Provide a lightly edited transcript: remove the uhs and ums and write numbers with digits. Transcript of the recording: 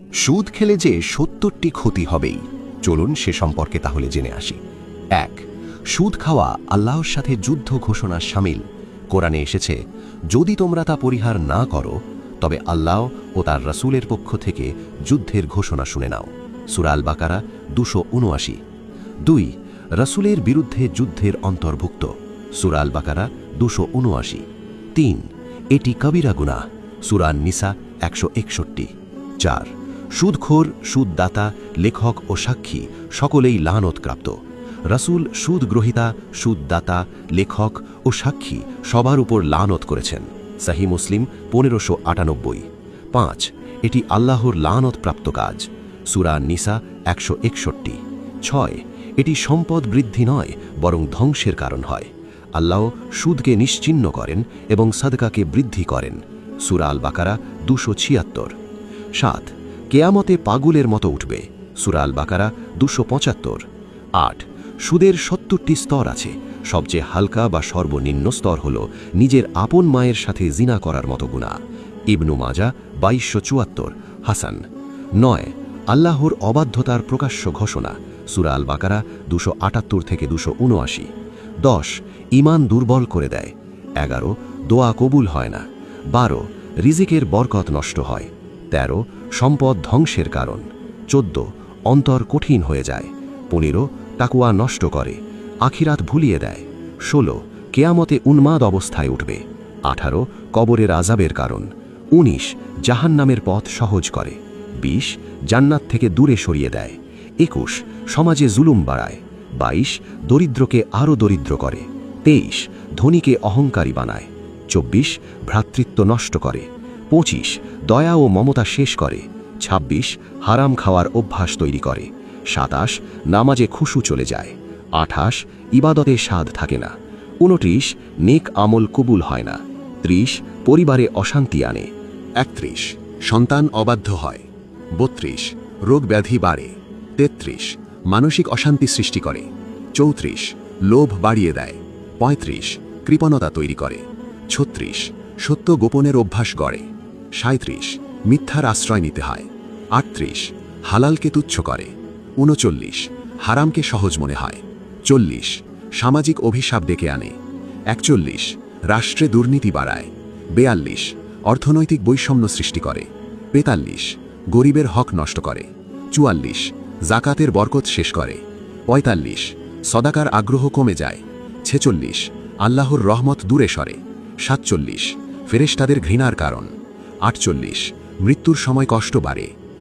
সুদ খেলে যে ৭০টি ক্ষতি হবেই, চলুন সে সম্পর্কে তাহলে জেনে আসি। ১. সুদ খাওয়া আল্লাহর সাথে যুদ্ধ ঘোষণা শামিল। কোরআনে এসেছে, যদি তোমরা তা পরিহার না করো তবে আল্লাহ ও তার রাসূলের পক্ষ থেকে যুদ্ধের ঘোষণা শুনে নাও। সূরা আল বাকারা ২৭৯। ২. রাসূলের বিরুদ্ধে যুদ্ধের অন্তর্ভুক্ত। সূরা আল বাকারা ২৭৯। ৩. এটি কবিরা গুনাহ। সূরা নিসা ১৬১। ৪. সুদখোর, সুদদাতা, লেখক ও সাক্ষী সকলেই লানত-প্রাপ্ত। রাসূল সুদ গ্রহীতা, সুদদাতা, লেখক ও সাক্ষী সবার উপর লানত করেছেন। সহিহ মুসলিম ১৫৯৮। ৫. এটি আল্লাহর লানত-প্রাপ্ত কাজ। সূরা নিসা ১৬১। ৬. এটি সম্পদ বৃদ্ধি নয় বরং ধ্বংসের কারণ হয়। আল্লাহ সুদকে নিশ্চিহ্ন করেন এবং সাদকাকে বৃদ্ধি করেন। সূরা আল বাকারা ২৭৬। ৭. কেয়ামতে পাগলের মতো উঠবে। সূরা আল বাকারা ২৭৫। ৮. সুদের ৭০টি স্তর আছে। সবচেয়ে হালকা বা সর্বনিম্ন স্তর হল নিজের আপন মায়ের সাথে জিনা করার মতো গুনাহ। ইবনু মাজা ২২৭৪। হাসান। ৯. আল্লাহর অবাধ্যতার প্রকাশ্য ঘোষণা। সূরা আল বাকারা ২৭৮ থেকে ২৭৯। ১০. ঈমান দুর্বল করে দেয়। ১১. দোয়া কবুল হয় না। ১২. রিজিকের বরকত নষ্ট হয়। ১৩. সম্পদ ধ্বংসের কারণ। ১৪. অন্তর কঠিন হয়ে যায়। ১৫. তাকওয়া নষ্ট করে, আখিরাত ভুলিয়ে দেয়। ১৬. কেয়ামতে উন্মাদ অবস্থায় উঠবে। ১৮. কবরের আযাবের কারণ। ১৯. জাহান্নামের পথ সহজ করে। ২০. জান্নাত থেকে দূরে সরিয়ে দেয়। ২১. সমাজে জুলুম বাড়ায়। ২২. দরিদ্রকে আরও দরিদ্র করে। ২৩. ধনীকে অহংকারী বানায়। ২৪. ভ্রাতৃত্ব নষ্ট করে। ২৫. দয়া ও মমতা শেষ করে। ২৬. হারাম খাওয়ার অভ্যাস তৈরি করে। ২৭. নামাজে খুশু চলে যায়। ২৮. ইবাদতে স্বাদ থাকে না। ২৯. নেক আমল কবুল হয় না। ৩০. পরিবারে অশান্তি আনে। ৩১. সন্তান অবাধ্য হয়। ৩২. রোগ ব্যাধি বাড়ে। ৩৩. মানসিক অশান্তি সৃষ্টি করে। ৩৪. লোভ বাড়িয়ে দেয়। ৩৫. কৃপণতা তৈরি করে। ৩৬. সত্য গোপনের অভ্যাস গড়ে। ৩৭. মিথ্যার আশ্রয় নিতে হয়। ৩৮. হালালকে তুচ্ছ করে। ৩৯. হারামকে সহজ মনে হয়। ৪০. সামাজিক অভিশাপ ডেকে আনে। ৪১. রাষ্ট্রে দুর্নীতি বাড়ায়। ৪২. অর্থনৈতিক বৈষম্য সৃষ্টি করে। ৪৫. গরিবের হক নষ্ট করে। ৪৪. জাকাতের বরকত শেষ করে। ৪৫. সদাকার আগ্রহ কমে যায়। ৪৬. আল্লাহর রহমত দূরে সরে। ৪৭. ফেরেশতাদের ঘৃণার কারণ। ৪৮. মৃত্যুর সময় কষ্ট বাড়ে।